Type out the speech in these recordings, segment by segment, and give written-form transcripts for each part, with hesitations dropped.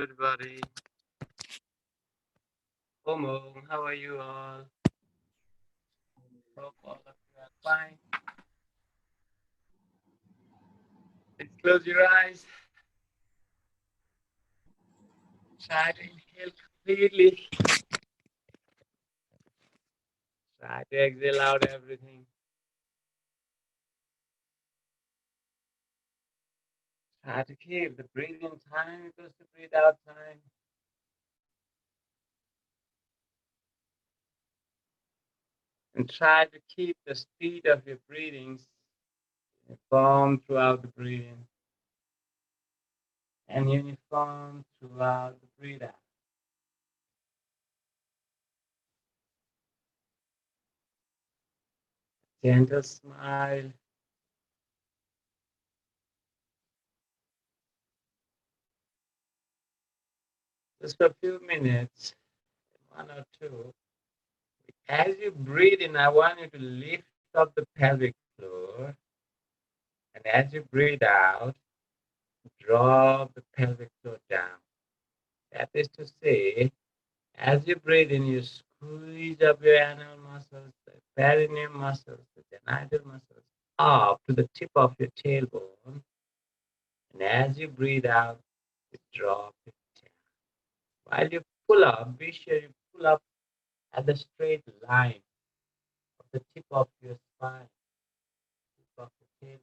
everybody. Homo, how are you all? Hope all of you are fine. Let's close your eyes. Try to inhale completely. Try to exhale out everything. Try to keep the breathing time equals to breathe out time. And try to keep the speed of your breathings uniform throughout the breathing and uniform throughout the breathe out. Gentle smile. Just for a few minutes, 1 or 2. As you breathe in, I want you to lift up the pelvic floor. And as you breathe out, drop the pelvic floor down. That is to say, as you breathe in, you squeeze up your anal muscles, the perineum muscles, the genital muscles, up to the tip of your tailbone. And as you breathe out, you drop it down. While you pull up, be sure you pull up at the straight line of the tip of your spine, tip of your tailbone.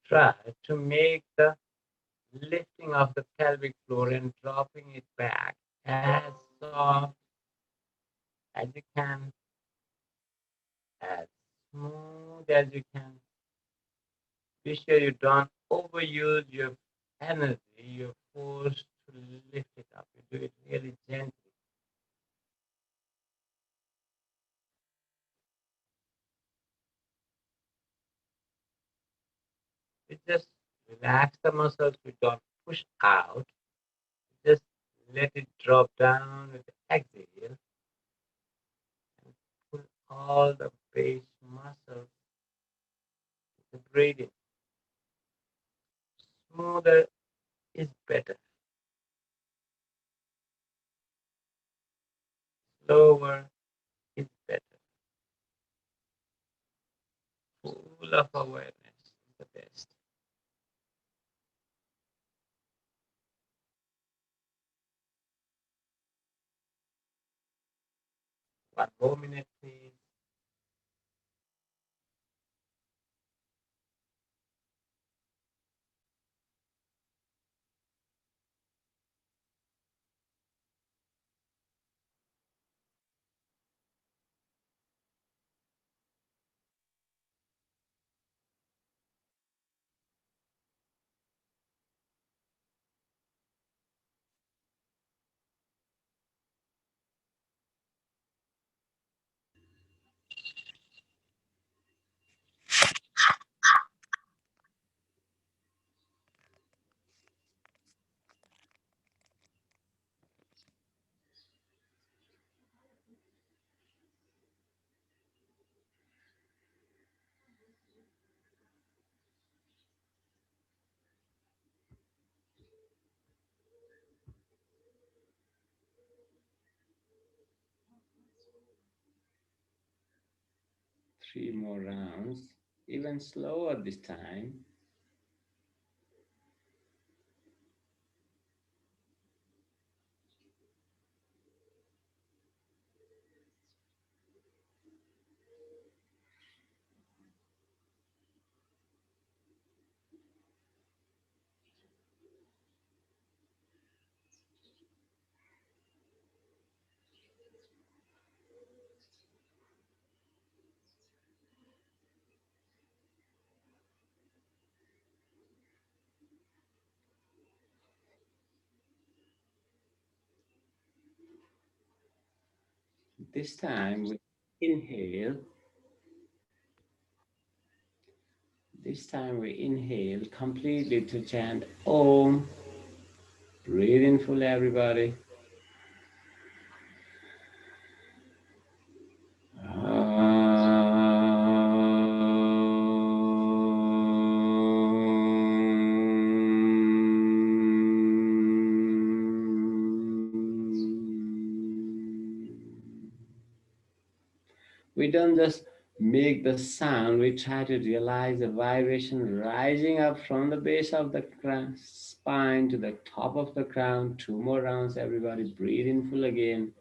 Try to make the lifting of the pelvic floor and dropping it back as soft as you can, as smooth as you can. Be sure you don't overuse your energy, your force to lift it up. You do it really gently. You just relax the muscles, you don't push out. Just let it drop down with the exhale and pull all the base muscles to breathing. Smoother is better. Slower is better. Full of awareness is the best. 1 more minute, please. 3 more rounds, even slower this time. This time we inhale. This time we inhale completely to chant Om. Breathe in fully, everybody. We don't just make the sound, we try to realize the vibration rising up from the base of the spine to the top of the crown. 2 more rounds, everybody. Breathe in full again.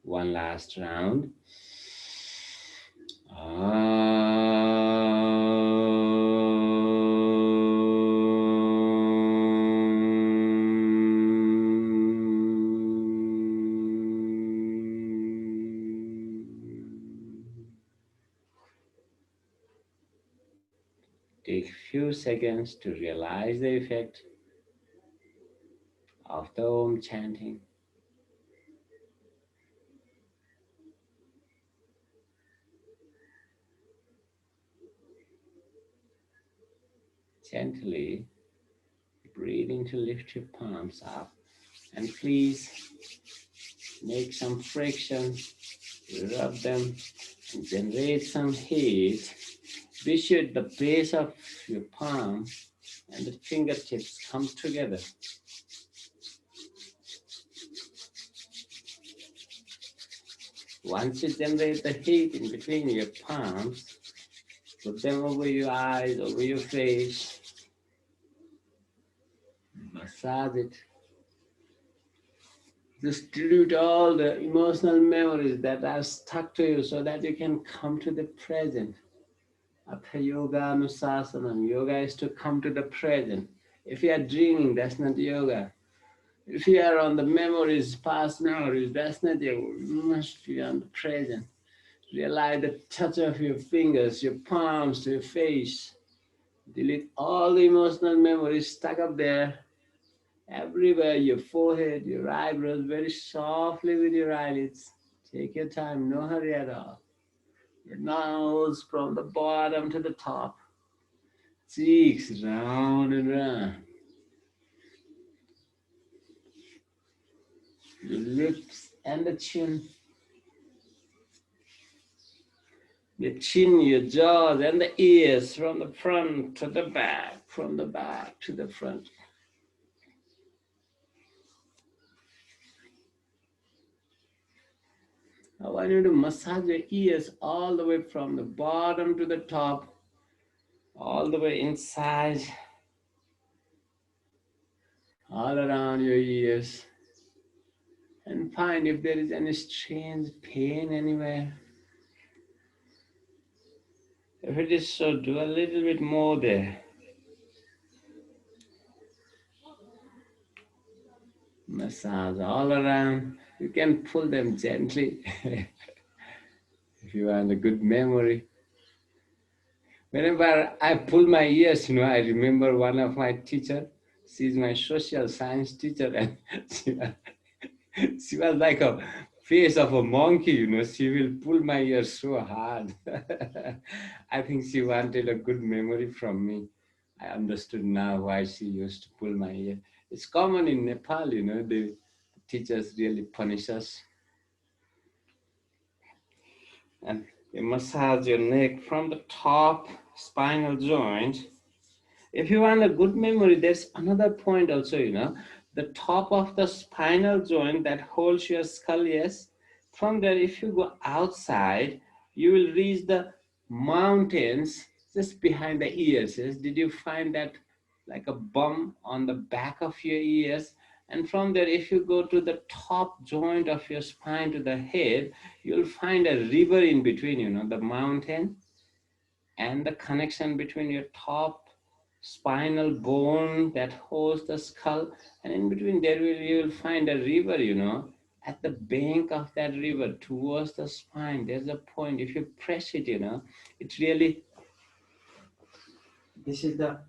One last round. Take few seconds to realize the effect of the Om chanting. Gently breathing to lift your palms up, and please make some friction, rub them, and generate some heat. Be sure the base of your palm and the fingertips come together. Once you generate the heat in between your palms, put them over your eyes, over your face, massage it. Just delete all the emotional memories that are stuck to you so that you can come to the present. After yoga anusasana, yoga is to come to the present. If you are dreaming, that's not yoga. If you are on the memories, past memories, that's not yoga. You must be on the present. Realize the touch of your fingers, your palms, your face. Delete all the emotional memories stuck up there. Everywhere, your forehead, your eyebrows, very softly with your eyelids. Take your time, no hurry at all. Your nose from the bottom to the top. Cheeks round and round. Your lips and the chin. Your chin, your jaws, and the ears from the front to the back, from the back to the front. I want you to massage your ears all the way from the bottom to the top, all the way inside, all around your ears. And find if there is any strange pain anywhere. If it is so, do a little bit more there. Massage all around. You can pull them gently if you want a good memory. Whenever I pull my ears, I remember one of my teachers. She's my social science teacher, and she was like a face of a monkey, she will pull my ears so hard. I think she wanted a good memory from me. I understood now why she used to pull my ear. It's common in Nepal, the teachers really punish us. And you massage your neck from the top spinal joint. If you want a good memory, there's another point also, the top of the spinal joint that holds your skull, yes. From there, if you go outside, you will reach the mountains just behind the ears, yes. Did you find that like a bump on the back of your ears? And from there, if you go to the top joint of your spine to the head, you'll find a river in between, the mountain and the connection between your top spinal bone that holds the skull, and in between there you will find a river, at the bank of that river towards the spine. There's a point. If you press it, it really, this is the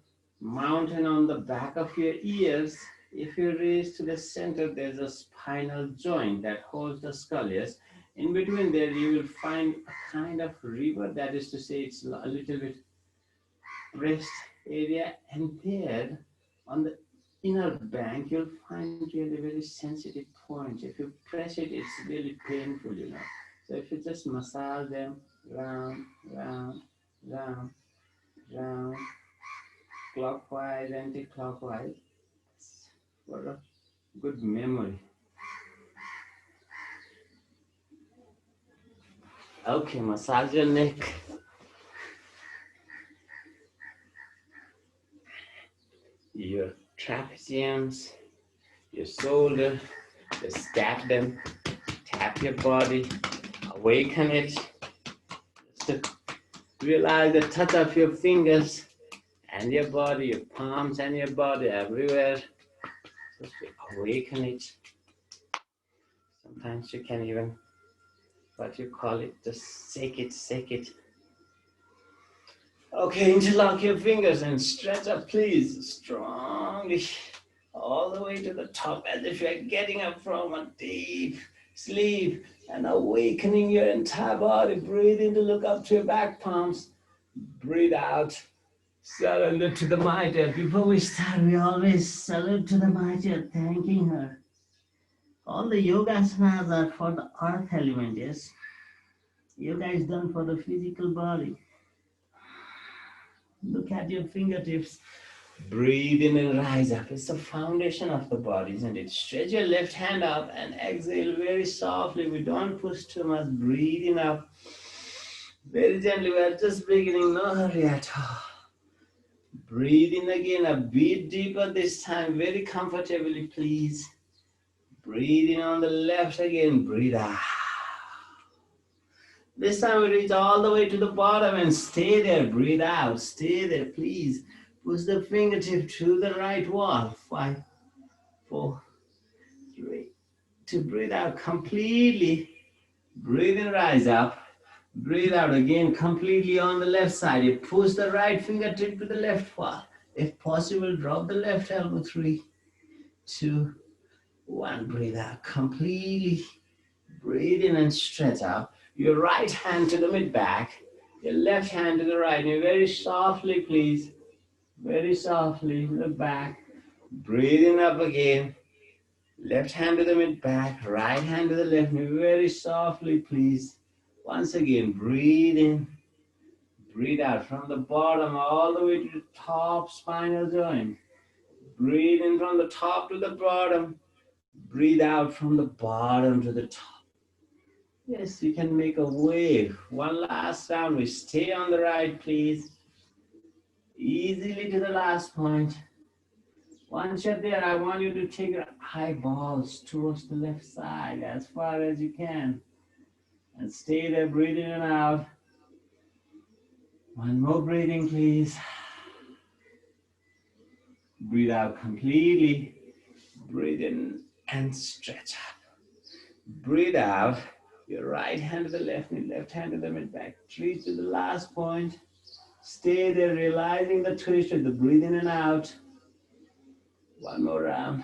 mountain on the back of your ears. If you reach to the center, there's a spinal joint that holds the skull. Yes, in between there you will find a kind of river, that is to say it's a little bit rest area, and there on the inner bank you'll find really very sensitive points. If you press it, it's really painful. So if you just massage them round, round, round, round, clockwise, anti-clockwise, for a good memory. Okay, massage your neck. Your trapeziums, your shoulder, just tap them, tap your body, awaken it. Just to realize the touch of your fingers and your body, your palms and your body everywhere. Just to awaken it. Sometimes you can even, what you call it, just shake it. Okay, interlock your fingers and stretch up, please, strongly, all the way to the top, as if you're getting up from a deep sleep and awakening your entire body. Breathe in to look up to your back palms. Breathe out. Surrender to the Mother. Before we start, we always salute to the Mother, thanking her. All the yogasanas are for the earth element, yes? Yoga is done for the physical body. Look at your fingertips. Breathe in and rise up. It's the foundation of the body, isn't it? Stretch your left hand up and exhale very softly. We don't push too much. Breathing up very gently. We are just beginning, no hurry at all. Breathe in again, a bit deeper this time, very comfortably, please. Breathe in on the left again. Breathe out. This time we reach all the way to the bottom and stay there. Breathe out. Stay there, please. Push the fingertip to the right wall. 5, 4, 3. To breathe out completely. Breathe in, rise up. Breathe out again completely on the left side. You push the right fingertip to the left wall. If possible, drop the left elbow. 3, 2, 1. Breathe out completely. Breathe in and stretch out. Your right hand to the mid-back, your left hand to the right. And very softly, please. Very softly, look back. Breathing up again. Left hand to the mid-back, right hand to the left. Very softly, please. Once again, breathe in. Breathe out from the bottom all the way to the top spinal joint. Breathe in from the top to the bottom. Breathe out from the bottom to the top. Yes, you can make a wave. One last round. We stay on the right, please. Easily to the last point. Once you're there, I want you to take your eyeballs towards the left side as far as you can. And stay there, breathing in and out. One more breathing, please. Breathe out completely. Breathe in and stretch up. Breathe out. Your right hand to the left knee, left hand to the mid-back. Reach to the last point. Stay there, realizing the twist with the breathe in and out. One more round.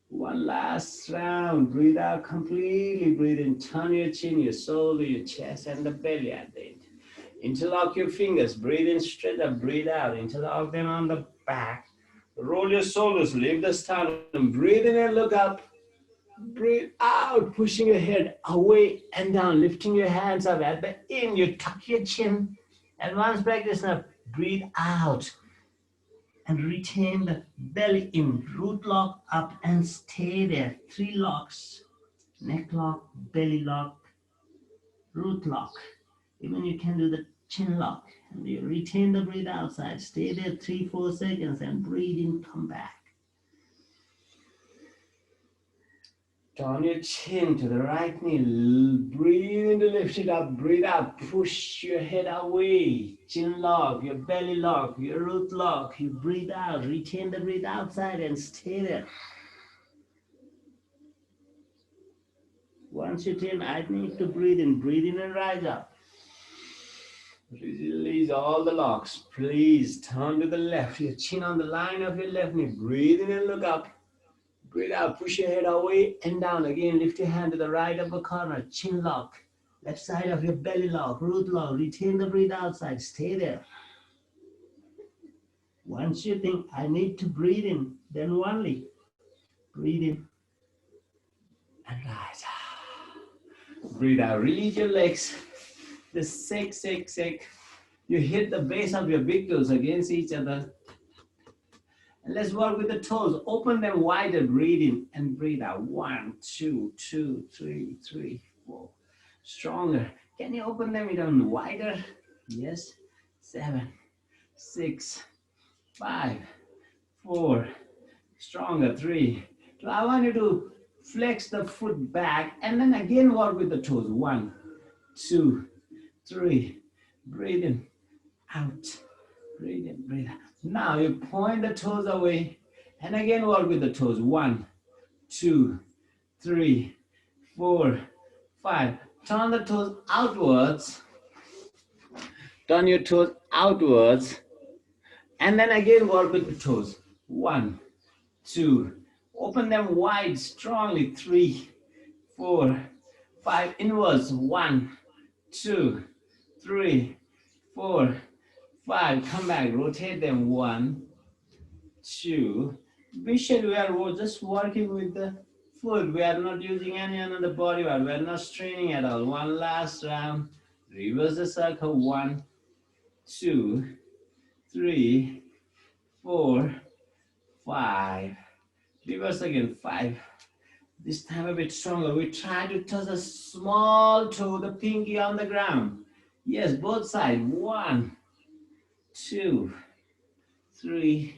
One last round. Breathe out completely. Breathe in. Turn your chin, your shoulder, your chest, and the belly at the end. Interlock your fingers. Breathe in straight up. Breathe out. Interlock them on the back. Roll your shoulders. Lift the sternum. Breathe in and look up. Breathe out. Pushing your head away and down. Lifting your hands up. At the end, you tuck your chin. Advanced practice now. Breathe out. And retain the belly in. Root lock up and stay there. 3 locks. Neck lock, belly lock, root lock. Even you can do the chin lock. And you retain the breath outside. Stay there 3-4 seconds and breathe in, come back. Turn your chin to the right knee. Breathe in to lift it up. Breathe out. Push your head away. Chin lock, your belly lock, your root lock. You breathe out. Retain the breath outside and stay there. Once you think, I need to breathe in and rise up. Release all the locks. Please turn to the left. Your chin on the line of your left knee. Breathe in and look up. Breathe out. Push your head away and down. Again, lift your hand to the right upper corner. Chin lock. Left side of your belly lock. Root lock. Retain the breath outside. Stay there. Once you think, I need to breathe in, then only breathe in and rise. Breathe out. Release your legs. The shake. You hit the base of your big toes against each other. And let's work with the toes. Open them wider. Breathe in and breathe out. 1, 2, 2, 3, 3, 4. Stronger. Can you open them even wider? Yes. 7, 6, 5, 4. Stronger. 3. So I want you to flex the foot back and then again work with the toes. 1, 2, 3. Breathe in, out. Breathe in, breathe out. Now you point the toes away and again work with the toes. 1, 2, 3, 4, 5. Turn the toes outwards. Turn your toes outwards. And then again work with the toes. 1, 2. Open them wide, strongly. 3, 4, 5. Inwards. 1, 2, 3, 4, 5. Come back. Rotate them. 1, 2. Be sure we are just working with the foot. We are not using any another body part. We are not straining at all. One last round. Reverse the circle. 1, 2, 3, 4, 5. Reverse again. 5. This time a bit stronger. We try to touch a small toe, the pinky on the ground. Yes, both sides. 1, 2, 3,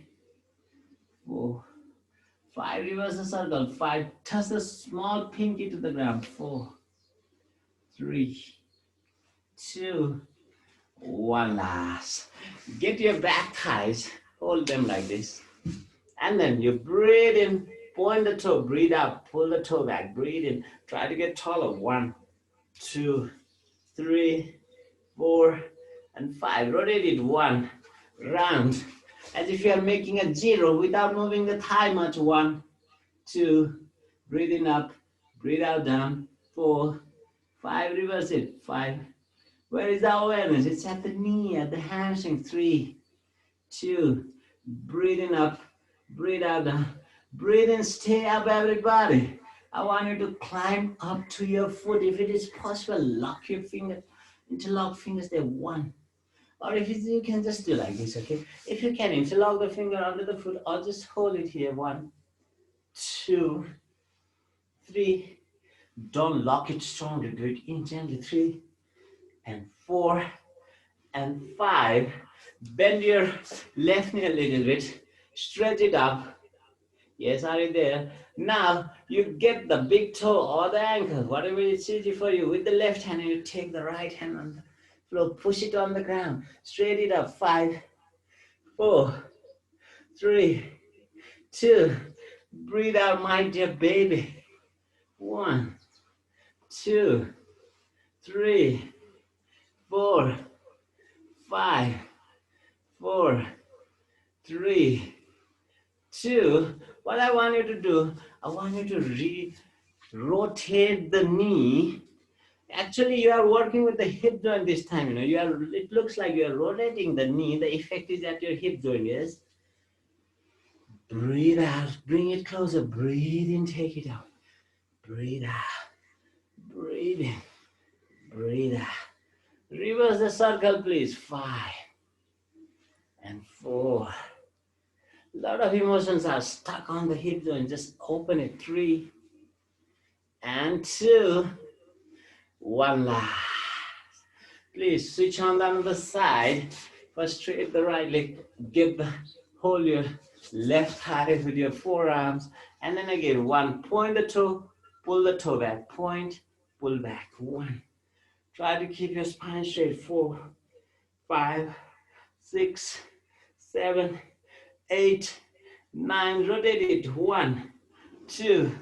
4, 5. Reverse the circle. 5. Touch the small pinky to the ground. 4, 3, 2, 1. Last. Get your back thighs. Hold them like this. And then you breathe in. Point the toe. Breathe out. Pull the toe back. Breathe in. Try to get taller. 1, 2, 3, 4, and 5. Rotate it. 1. Round. As if you are making a 0 without moving the thigh much. 1, 2. Breathe in up. Breathe out down. 4, 5. Reverse it. 5. Where is the awareness? It's at the knee, at the hamstring. 3, 2. Breathe in up. Breathe out down. Breathe in. Stay up, everybody. I want you to climb up to your foot. If it is possible, lock your fingers. Interlock fingers there. 1. Or if you can just do like this, okay? If you can interlock the finger under the foot, or just hold it here. 1, 2, 3. Don't lock it strongly. Do it in gently. 3, and 4, and 5. Bend your left knee a little bit. Stretch it up. Yes, are you there? Now you get the big toe or the ankle, whatever is easy for you, with the left hand, and you take the right hand on the floor, push it on the ground, straight it up. 5, 4, 3, 2. Breathe out, my dear baby. 1, 2, 3, 4, 5, 4, 3, 2. What I want you to do, I want you to rotate the knee. Actually, you are working with the hip joint this time. It looks like you are rotating the knee. The effect is at your hip joint, yes? Breathe out. Bring it closer. Breathe in. Take it out. Breathe out. Breathe in. Breathe out. Reverse the circle, please. 5 and 4. A lot of emotions are stuck on the hip joint. Just open it. 3 and 2. 1 last. Please switch on the other side. First, straight the right leg. Hold your left thigh with your forearms. And then again, 1. Point the toe. Pull the toe back. Point. Pull back. 1. Try to keep your spine straight. 4, 5, 6, 7, 8, 9. Rotate it. 1, 2,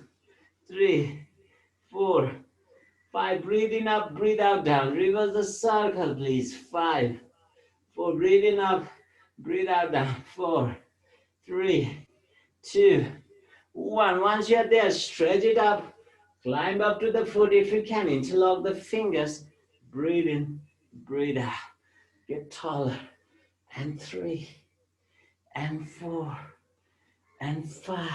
3, 4, 5, breathing up, breathe out, down. Reverse the circle, please. 5, 4, breathing up, breathe out, down. 4, 3, 2, 1. Once you're there, stretch it up. Climb up to the foot if you can. Interlock the fingers. Breathe in, breathe out. Get taller. And 3, and 4, and 5.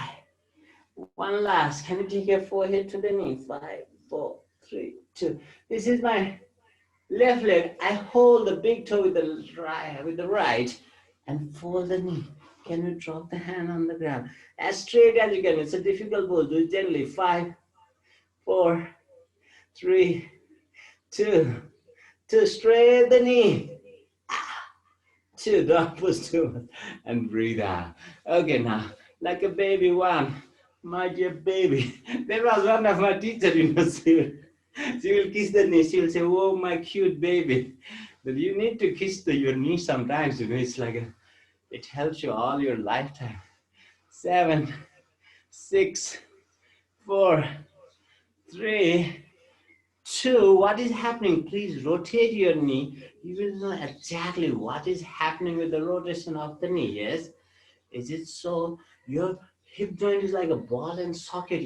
One last. Can you take your forehead to the knee? 5, 4, 3, 2. This is my left leg. I hold the big toe with the right and fold the knee. Can you drop the hand on the ground? As straight as you can. It's a difficult pose. Do it gently. 5, 4, 3, 2. Straight the knee. 2, don't push too much. And breathe out. Okay, now, like a baby. 1, my dear baby. There was one of my teachers, she will kiss the knee. She will say, oh, my cute baby. But you need to kiss your knee sometimes. It's like it helps you all your lifetime. 7, 6, 4, 3, 2. What is happening? Please rotate your knee. You will know exactly what is happening with the rotation of the knee. Yes? Is it so? Your hip joint is like a ball and socket.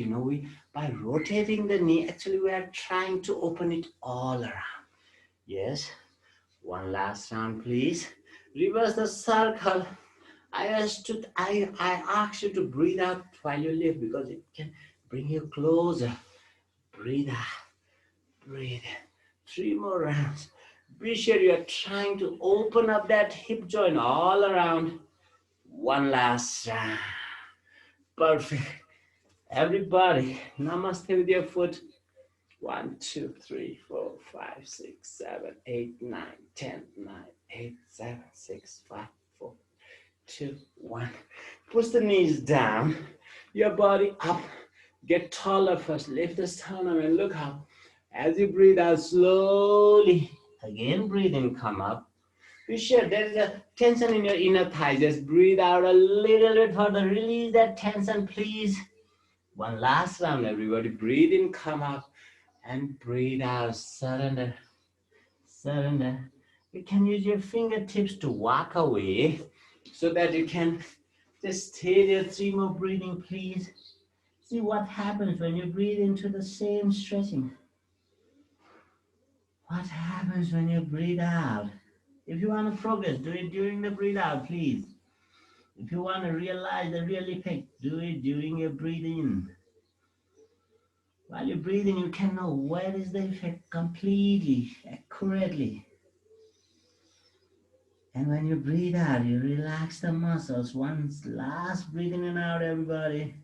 By rotating the knee, actually we are trying to open it all around. Yes? One last round, please. Reverse the circle. I asked you to breathe out while you lift because it can bring you closer. Breathe out. Breathe in. 3 more rounds. Be sure you are trying to open up that hip joint all around. One last round. Perfect. Everybody, namaste with your foot. 1, 2, 3, 4, 5, 6, 7, 8, 9, 10, 9, 8, 7, 6, 5, 4, 2, 1. Push the knees down. Your body up. Get taller first. Lift the sternum and look up. As you breathe out slowly, again breathe in, come up. Be sure there is a tension in your inner thighs. Just breathe out a little bit further. Release that tension, please. One last round, everybody. Breathe in, come up, and breathe out. Surrender. Surrender. You can use your fingertips to walk away so that you can just stay there. 3 more breathing, please. See what happens when you breathe into the same stretching. What happens when you breathe out? If you want to progress, do it during the breathe out, please. If you want to realize the real effect, do it during your breathe in. While you're breathing, you can know where is the effect completely, accurately. And when you breathe out, you relax the muscles. One last breathing in and out, everybody.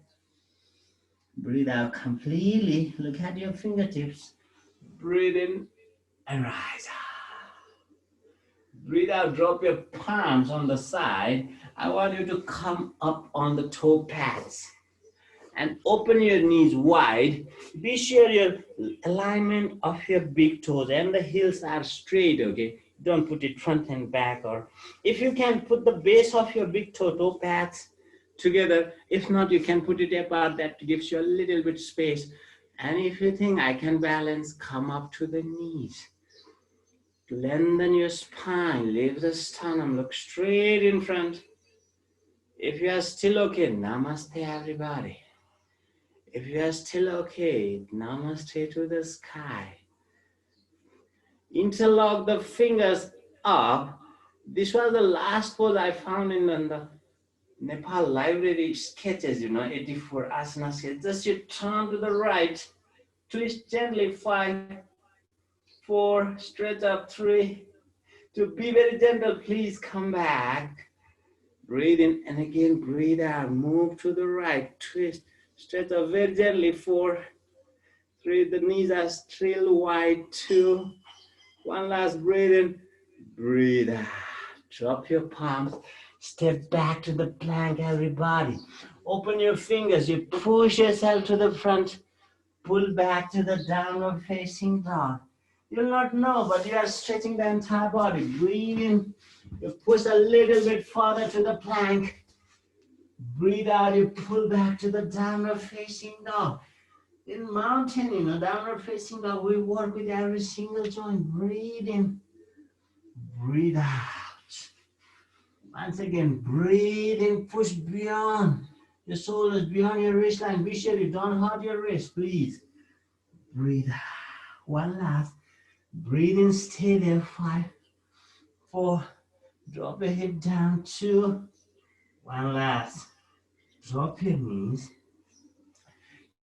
Breathe out completely. Look at your fingertips. Breathe in and rise. Breathe out, drop your palms on the side. I want you to come up on the toe pads and open your knees wide. Be sure your alignment of your big toes and the heels are straight, okay? Don't put it front and back, or if you can put the base of your big toe pads together. If not, you can put it apart. That gives you a little bit space. And if you think I can balance, come up to the knees. Lengthen your spine, lift the sternum, look straight in front. If you are still okay, namaste everybody. If you are still okay, namaste to the sky. Interlock the fingers up. This was the last pose I found in the Nepal library sketches, 84 asana sketches. Just you turn to the right, twist gently, 5, 4, stretch up, 3. To be very gentle, please come back. Breathe in and again breathe out. Move to the right, twist, stretch up very gently, 4, 3. The knees are still wide, 2. One last breathe in, breathe out. Drop your palms, step back to the plank, everybody. Open your fingers, you push yourself to the front, pull back to the downward facing dog. You'll not know, but you are stretching the entire body. Breathe in, you push a little bit further to the plank. Breathe out, you pull back to the downward facing dog. In mountain, downward facing dog, we work with every single joint. Breathe in, breathe out. Once again, breathe in, push beyond. Your shoulders beyond your wristline. Be sure you don't hurt your wrist, please. Breathe out. One last. Breathe in, stay there. 5, 4. Drop your hip down. 2. One last. Drop your knees.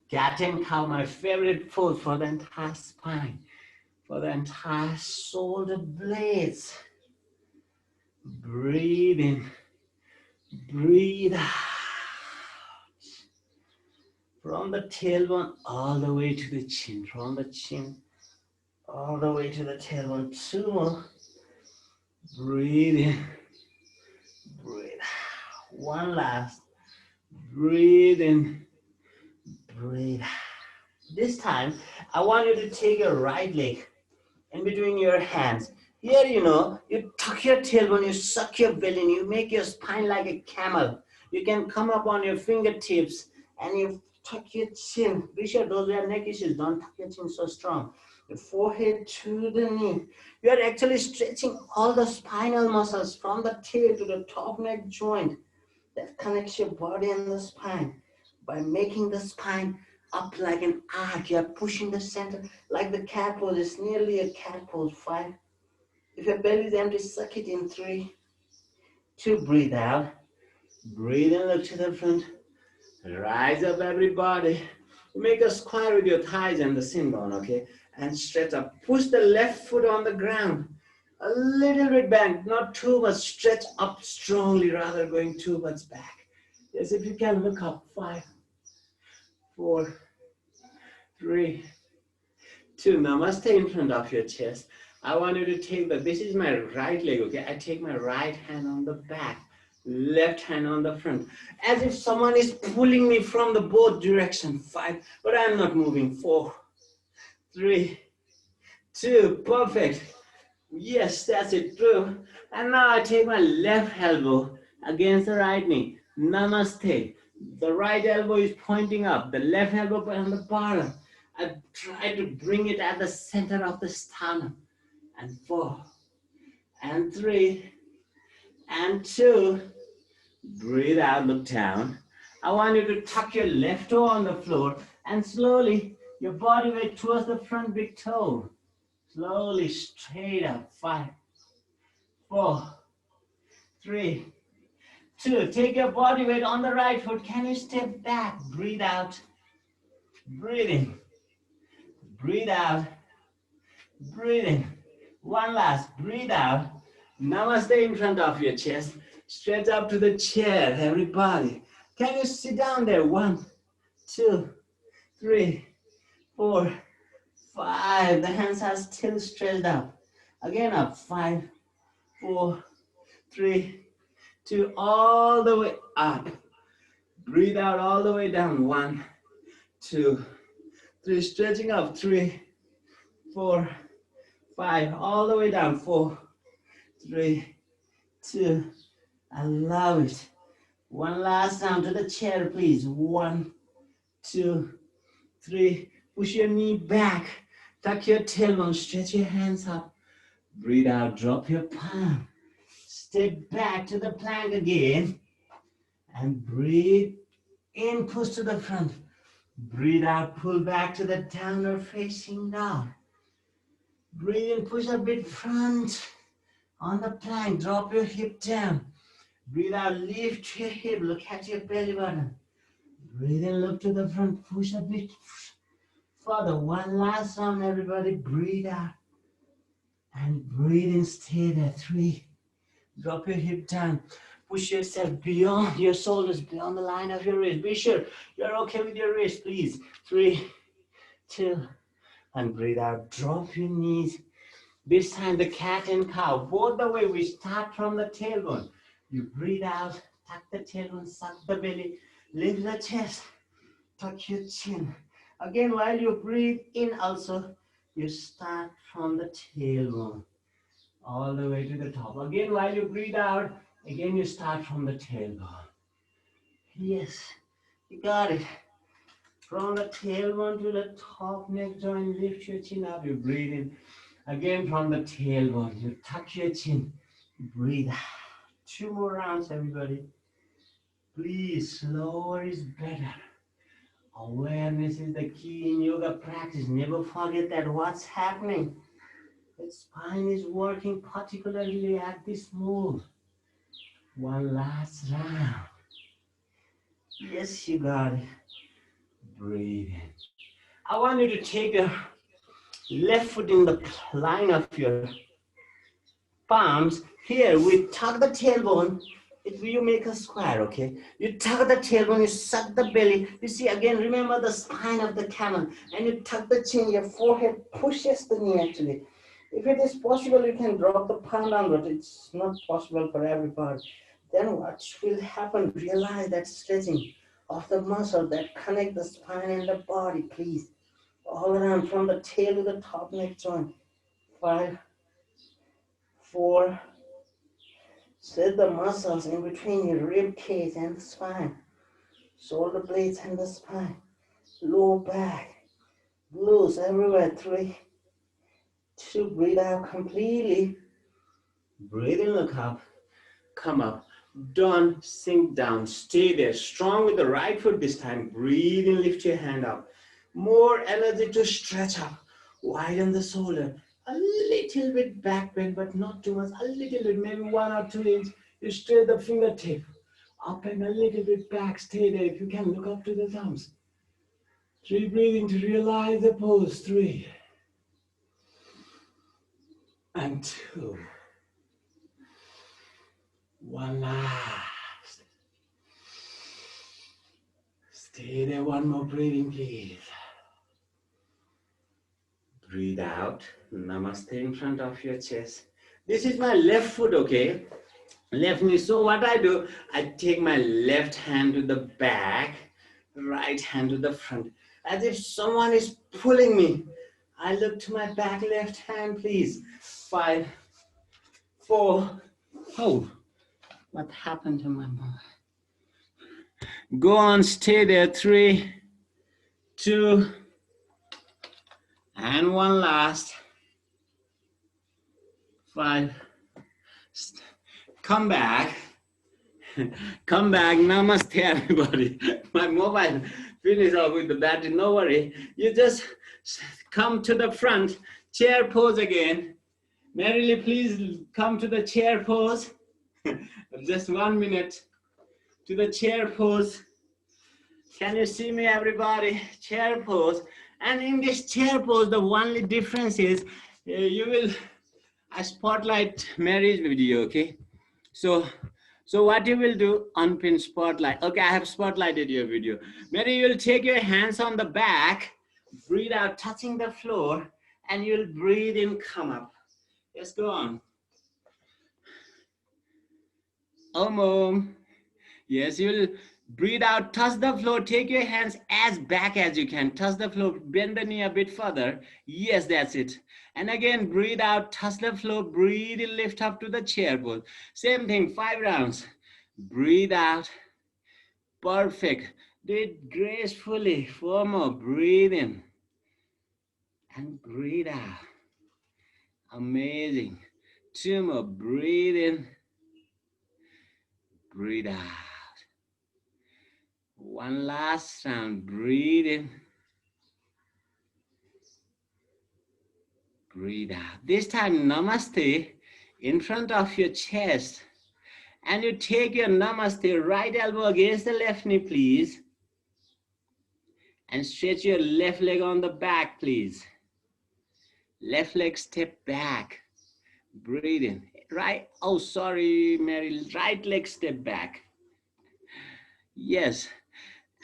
Cat and cow, my favorite pose for the entire spine, for the entire shoulder blades. Breathe in, breathe out. From the tailbone all the way to the chin, from the chin all the way to the tailbone. 2 more. Breathe in, breathe out. One last. Breathe in, breathe out. This time, I want you to take your right leg in between your hands. Here, you tuck your tailbone, you suck your belly, and you make your spine like a camel. You can come up on your fingertips and you tuck your chin. Be sure those who have neck issues, don't tuck your chin so strong. The forehead to the knee. You are actually stretching all the spinal muscles from the tail to the top neck joint that connects your body and the spine. By making the spine up like an arc, you are pushing the center like the cat pose. It's nearly a cat pose. 5. If your belly is empty, suck it in. 3, 2, breathe out. Breathe in, look to the front. Rise up, everybody. Make a square with your thighs and the shin bone, okay? And stretch up. Push the left foot on the ground. A little bit bent, not too much. Stretch up strongly rather going too much back. Yes, if you can, look up. 5, 4, 3, 2. Namaste in front of your chest. I want you to take this is my right leg, okay? I take my right hand on the back, left hand on the front, as if someone is pulling me from the both direction. 5, but I'm not moving. 4, 3, 2, perfect. Yes, that's it, true. And now I take my left elbow against the right knee. Namaste. The right elbow is pointing up, the left elbow on the bottom. I try to bring it at the center of the sternum. And 4, and 3, and 2. Breathe out, look down. I want you to tuck your left toe on the floor and slowly your body weight towards the front big toe. Slowly straight up. 5, 4, 3, 2. Take your body weight on the right foot. Can you step back? Breathe out. Breathe in. Breathe out. Breathe in. One last. Breathe out. Namaste in front of your chest. Stretch up to the chair, everybody. Can you sit down there? 1, 2, 3, 4, 5. The hands are still stretched up. Again up. 5, 4, 3, 2. All the way up. Breathe out all the way down. 1, 2, 3. Stretching up. 3, 4, 5. All the way down. 4, 3, 2. I love it. One last time to the chair, please. 1, 2, 3. Push your knee back. Tuck your tailbone. Stretch your hands up. Breathe out. Drop your palm. Step back to the plank again. And breathe in. Push to the front. Breathe out. Pull back to the downward facing dog. Breathe in. Push a bit front. On the plank. Drop your hip down. Breathe out. Lift your hip. Look at your belly button. Breathe in, look to the front, push a bit further. One last round, everybody. Breathe out. And breathe in, stay there. 3. Drop your hip down. Push yourself beyond your shoulders, beyond the line of your wrist. Be sure you're okay with your wrist, please. 3, 2, and breathe out. Drop your knees. This time the cat and cow. Both the way we start from the tailbone. You breathe out, tuck the tailbone, suck the belly, lift the chest. Tuck your chin. Again, while you breathe in also, you start from the tailbone all the way to the top. Again, while you breathe out, again you start from the tailbone. Yes, you got it. From the tailbone to the top neck joint, lift your chin up. You breathe in. Again from the tailbone, you tuck your chin. Breathe out. 2 more rounds, everybody. Please, slower is better. Awareness is the key in yoga practice. Never forget that what's happening. The spine is working particularly at this move. One last round. Yes, you got it. Breathe in. I want you to take your left foot in the line of your palms. Here, we tuck the tailbone. You make a square, okay? You tuck the tailbone, you suck the belly. You see, again, remember the spine of the camel. And you tuck the chin, your forehead pushes the knee actually. If it is possible, you can drop the palm down, but it's not possible for everybody. Then what will happen? Realize that stretching of the muscle that connect the spine and the body, please. All around from the tail to the top neck joint. 5, 4, set the muscles in between your rib cage and the spine, shoulder blades and the spine, lower back, glutes everywhere. 3, 2, breathe out completely. Breathe in, look up, come up. Don't sink down, stay there. Strong with the right foot this time. Breathe in, lift your hand up. More energy to stretch up. Widen the shoulder. A little bit back bend, but not too much. A little bit, maybe 1 or 2 inches. You straight the fingertip. Up and a little bit back. Stay there. If you can, look up to the thumbs. 3, breathing to realize the pose. 3 and 2. 1 last. Stay there. 1 more breathing, please. Breathe out. Namaste in front of your chest. This is my left foot, okay? Left knee. So what I do, I take my left hand to the back, right hand to the front, as if someone is pulling me. I look to my back left hand, please. 5, 4. Oh, what happened to my mom? Go on, stay there. 3, 2, and 1 last. 5. Come back. Come back. Namaste, everybody. My mobile finished off with the battery. No worry. You just come to the front. Chair pose again. Merrily, please come to the chair pose. Just 1 minute to the chair pose. Can you see me, everybody? Chair pose. And in this chair pose, the only difference is you will spotlight Mary's video, okay? So what you will do, unpin spotlight. Okay, I have spotlighted your video. Mary, you'll take your hands on the back, breathe out, touching the floor, and you'll breathe in, come up. Yes, go on. Om. Yes, you'll breathe out, touch the floor, take your hands as back as you can. Touch the floor, bend the knee a bit further. Yes, that's it. And again, breathe out, touch the floor, breathe in, lift up to the chair pose. Same thing, 5 rounds. Breathe out. Perfect. Do it gracefully. 4 more. Breathe in. And breathe out. Amazing. 2 more. Breathe in. Breathe out. 1 last round. Breathe in. Breathe out. This time, namaste in front of your chest. And you take your namaste right elbow against the left knee, please. And stretch your left leg on the back, please. Left leg step back. Breathe in. Right. Oh, sorry, Mary. Right leg step back. Yes.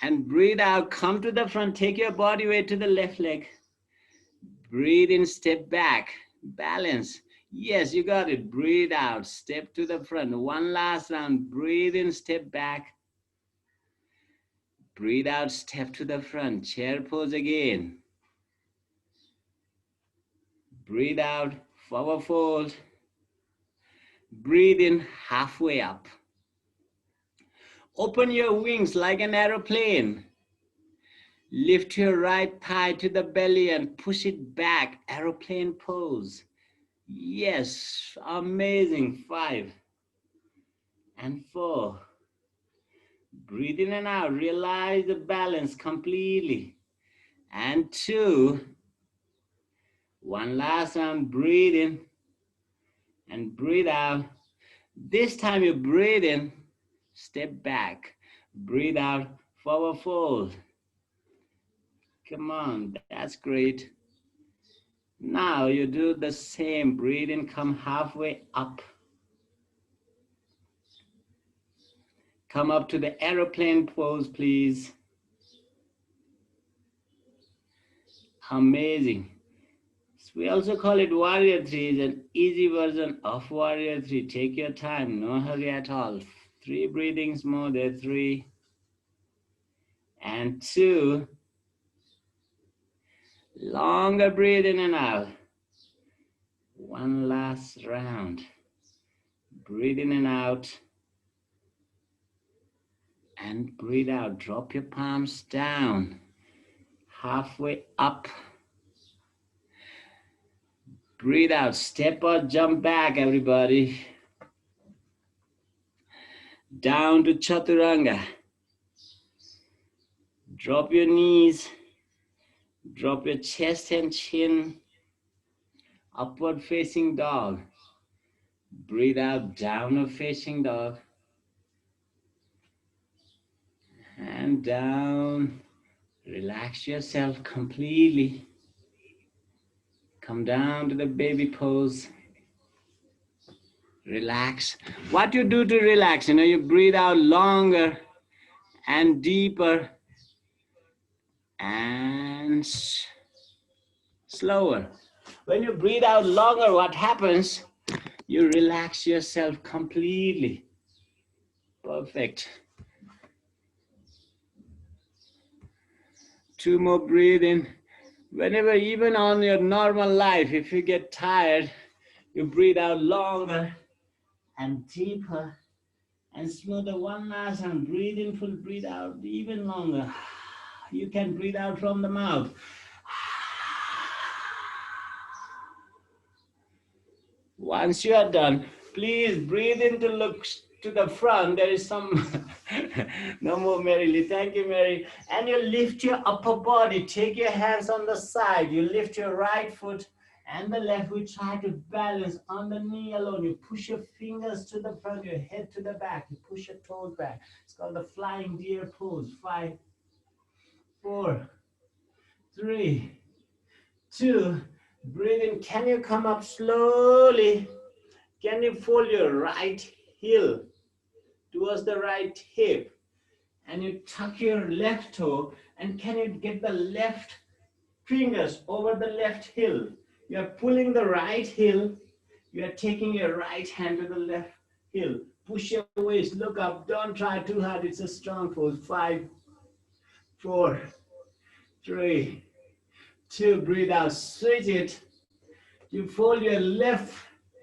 And breathe out. Come to the front. Take your body weight to the left leg. Breathe in. Step back. Balance. Yes, you got it. Breathe out. Step to the front. 1 last round. Breathe in. Step back. Breathe out. Step to the front. Chair pose again. Breathe out. Forward fold. Breathe in. Halfway up. Open your wings like an aeroplane. Lift your right thigh to the belly and push it back. Aeroplane pose. Yes, amazing. 5 and 4. Breathe in and out. Realize the balance completely. And 2. One last time. Breathe in and breathe out. This time you breathe in, step back. Breathe out, forward fold. Come on, that's great. Now you do the same. Breathe in, come halfway up. Come up to the aeroplane pose, please. Amazing. We also call it Warrior 3. It's an easy version of Warrior 3. Take your time, no hurry at all. 3 breathings more, there 3 and 2. Longer breathe in and out. One last round. Breathe in and out. And breathe out. Drop your palms down. Halfway up. Breathe out. Step or jump back, everybody. Down to Chaturanga. Drop your knees. Drop your chest and chin. Upward facing dog. Breathe out. Downward facing dog. And down. Relax yourself completely. Come down to the baby pose. Relax. What you do to relax, you breathe out longer and deeper and slower. When you breathe out longer, what happens? You relax yourself completely. Perfect. 2 more breathe in. Whenever, even on your normal life, if you get tired, you breathe out longer and deeper and smoother. One last and breathe in full, breathe out even longer. You can breathe out from the mouth. Once you are done, please breathe in to look to the front. There is some, no more Mary Lee. Thank you, Mary. And you lift your upper body. Take your hands on the side. You lift your right foot and the left. We try to balance on the knee alone. You push your fingers to the front, your head to the back. You push your toes back. It's called the flying deer pose. 5, 4, 3, 2. Breathe in. Can you come up slowly? Can you fold your right heel towards the right hip? And you tuck your left toe. And can you get the left fingers over the left heel? You are pulling the right heel. You are taking your right hand to the left heel. Push your waist, look up. Don't try too hard. It's a strong pose. 5, 4, 3, 2. Breathe out. Switch it. You fold your left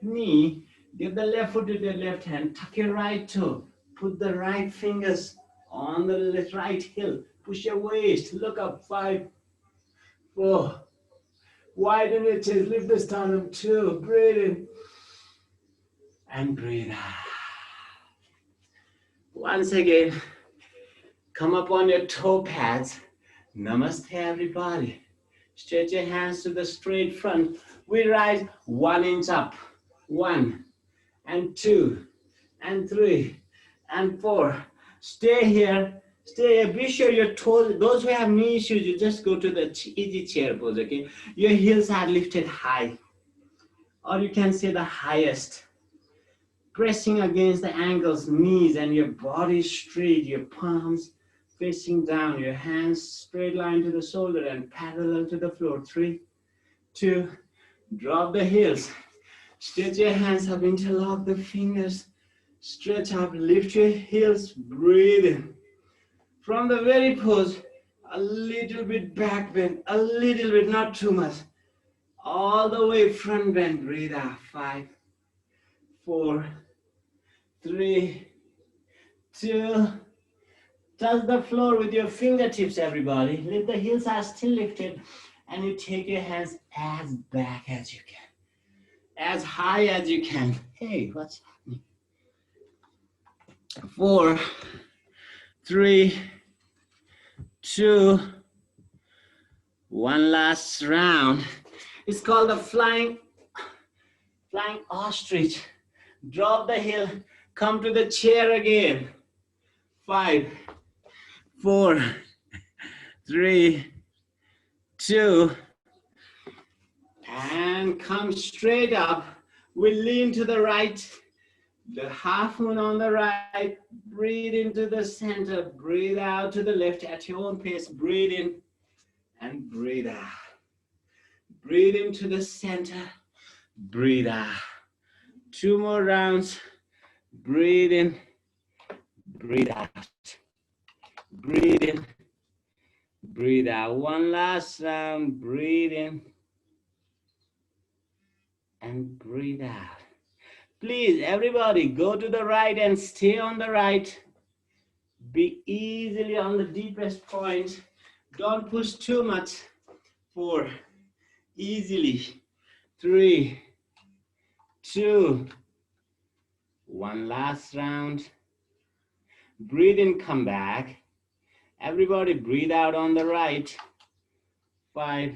knee. Get the left foot with your left hand. Tuck your right toe. Put the right fingers on the right heel. Push your waist. Look up. 5, 4. Widen your chest. Lift the sternum. 2. Breathe in. And breathe out. Once again, come up on your toe pads. Namaste, everybody. Stretch your hands to the straight front. We rise 1 inch up. 1 and 2 and 3 and 4. Stay here. Stay here. Be sure your toes, those who have knee issues, you just go to the easy chair pose, okay? Your heels are lifted high. Or you can say the highest. Pressing against the ankles, knees, and your body straight, your palms facing down, your hands straight line to the shoulder and parallel to the floor. 3, 2, drop the heels. Stretch your hands up, interlock the fingers. Stretch up, lift your heels, breathe in. From the very pose, a little bit back bend, a little bit, not too much. All the way front bend, breathe out. 5, 4, 3, 2, Touch the floor with your fingertips, everybody. Lift the heels are still lifted, and you take your hands as back as you can, as high as you can. Hey, what's happening? 4, 3, 2, 1 last round. It's called the flying ostrich. Drop the heel, come to the chair again. 5, 4, 3, 2, and come straight up. We lean to the right, the half moon on the right. Breathe into the center, breathe out to the left at your own pace. Breathe in and breathe out. Breathe into the center, breathe out. 2 more rounds. Breathe in, breathe out. Breathe in, breathe out. 1 last round. Breathe in and breathe out. Please, everybody, go to the right and stay on the right. Be easily on the deepest point. Don't push too much. 4, easily. 3, 2, 1 last round. Breathe in, come back. Everybody breathe out on the right. 5,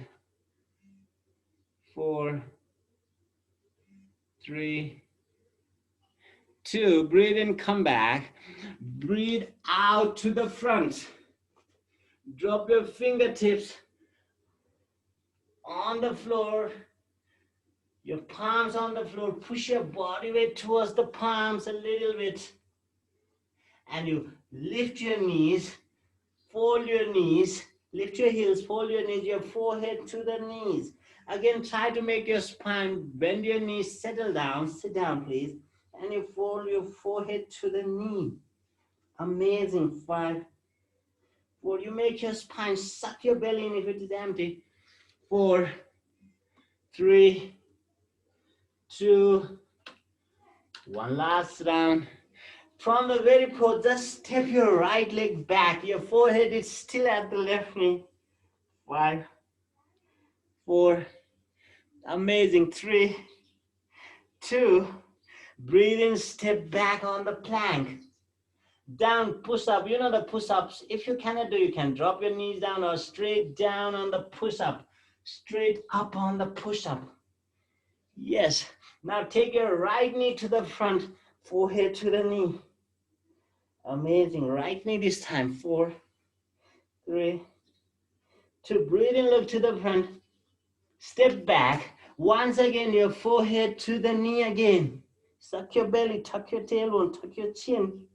4, 3, 2. Breathe in, come back. Breathe out to the front. Drop your fingertips on the floor. Your palms on the floor. Push your body weight towards the palms a little bit. And you lift your knees, fold your knees, lift your heels, fold your knees, your forehead to the knees. Again, try to make your spine, bend your knees, settle down, sit down please. And you fold your forehead to the knee. Amazing. 5, 4, you make your spine, suck your belly in if it is empty. 4, 3, 2, 1 last round. From the very pose, just step your right leg back. Your forehead is still at the left knee. 5, 4, amazing. 3, 2, breathe in, step back on the plank. Down, push up. You know the push ups. If you cannot do, you can drop your knees down or straight down on the push up. Straight up on the push up. Yes. Now take your right knee to the front, forehead to the knee. Amazing. Right knee this time. 4, 3, 2. Breathe in, look to the front. Step back. Once again, your forehead to the knee again. Suck your belly, tuck your tailbone, tuck your chin.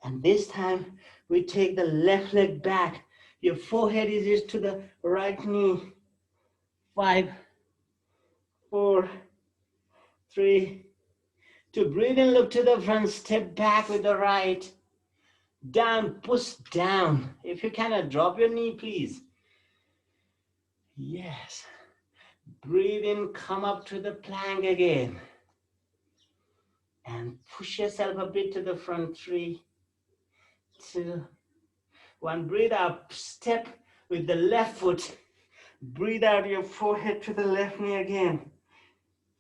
And this time, we take the left leg back. Your forehead is just to the right knee. 5, 4, 3, 2. Breathe in, look to the front. Step back with the right. Down, push down. If you cannot, drop your knee, please. Yes. Breathe in, come up to the plank again. And push yourself a bit to the front. 3, 2, 1. Breathe up. Step with the left foot. Breathe out your forehead to the left knee again.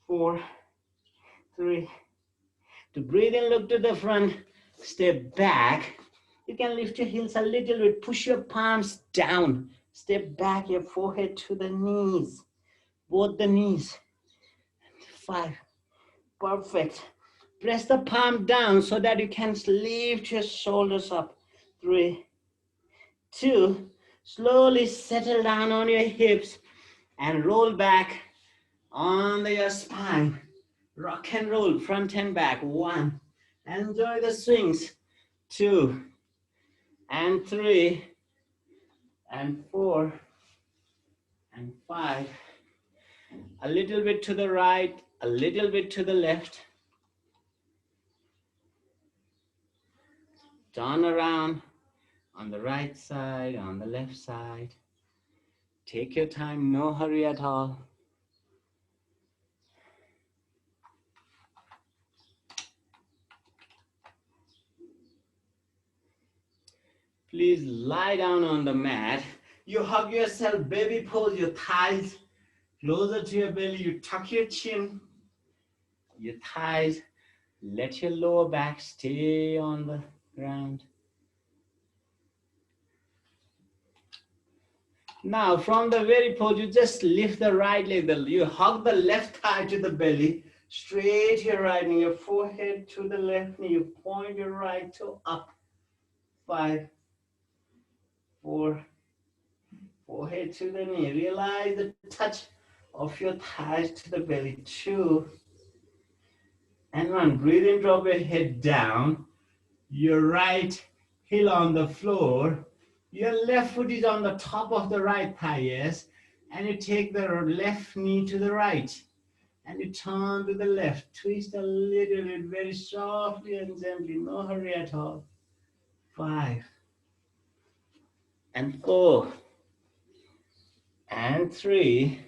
4, 3. To breathe in, look to the front. Step back. You can lift your heels a little bit. Push your palms down. Step back, your forehead to the knees. Both the knees. 5. Perfect. Press the palm down so that you can lift your shoulders up. 3, 2. Slowly settle down on your hips and roll back on your spine. Rock and roll, front and back. 1. Enjoy the swings. 2, and 3, and 4, and 5. A little bit to the right, a little bit to the left. Turn around on the right side, on the left side. Take your time, no hurry at all. Please lie down on the mat. You hug yourself, baby pose, your thighs closer to your belly. You tuck your chin, your thighs. Let your lower back stay on the ground. Now, from the very pose, you just lift the right leg. You hug the left thigh to the belly. Straight your right knee, your forehead to the left knee. You point your right toe up. 5, 4, forehead to the knee. Realize the touch of your thighs to the belly. 2 and 1. Breathe in, drop your head down. Your right heel on the floor. Your left foot is on the top of the right thigh, yes. And you take the left knee to the right. And you turn to the left. Twist a little bit, very softly and gently. No hurry at all. 5 and 4 and 3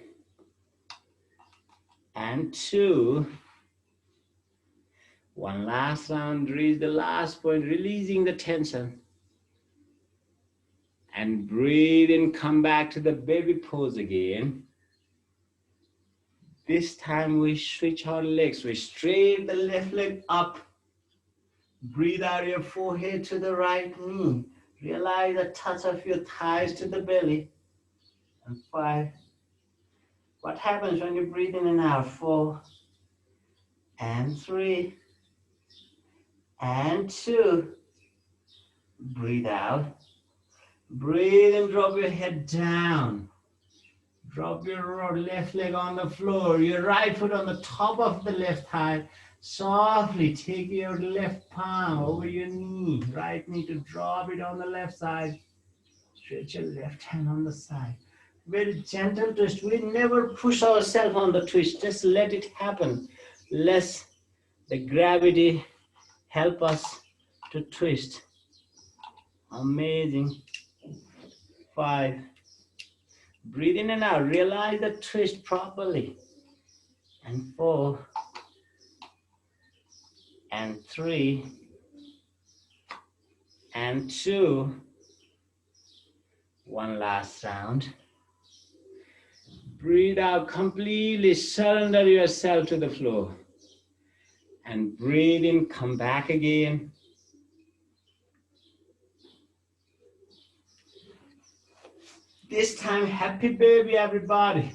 and 2. One last round. Reach the last point, releasing the tension. And breathe in, come back to the baby pose again. This time we switch our legs. We straighten the left leg up. Breathe out your forehead to the right knee. Realize the touch of your thighs to the belly. And 5. What happens when you breathe in and out? 4 and 3 and 2. Breathe out. Breathe and drop your head down. Drop your left leg on the floor, your right foot on the top of the left thigh. Softly take your left palm over your knee, right knee to drop it on the left side. Stretch your left hand on the side. Very gentle twist. We never push ourselves on the twist. Just let it happen. Let the gravity help us to twist. Amazing. 5. Breathe in and out. Realize the twist properly. And 4 and 3 and 2. One last round. Breathe out completely. Surrender yourself to the floor. And breathe in. Come back again. This time, happy baby, everybody.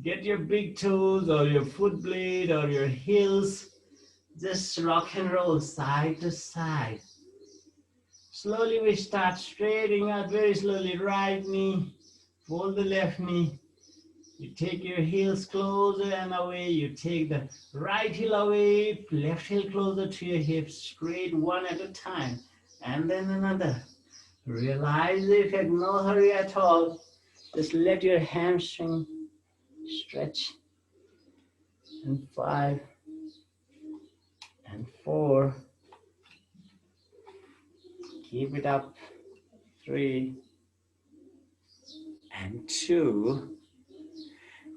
Get your big toes or your foot blade or your heels. Just rock and roll side to side. Slowly we start straightening out very slowly. Right knee, fold the left knee. You take your heels closer and away. You take the right heel away, left heel closer to your hips. Straight one at a time. And then another. Realize the effect, no hurry at all. Just let your hamstring stretch. And 5 and 4. Keep it up. 3 and 2.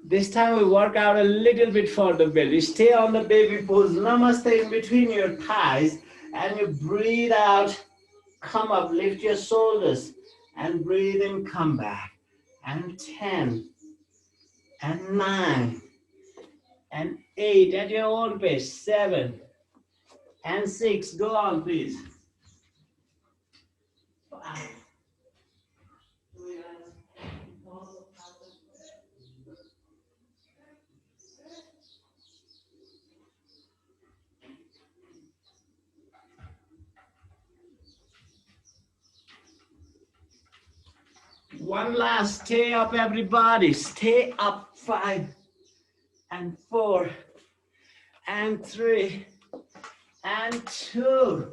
This time we work out a little bit for the belly. Stay on the baby pose. Namaste in between your thighs. And you breathe out. Come up, lift your shoulders. And breathe in, come back. And 10 and 9 and 8 at your own pace. 7 and 6. Go on, please. 5. One last, stay up everybody, stay up. 5 and 4 and 3 and 2.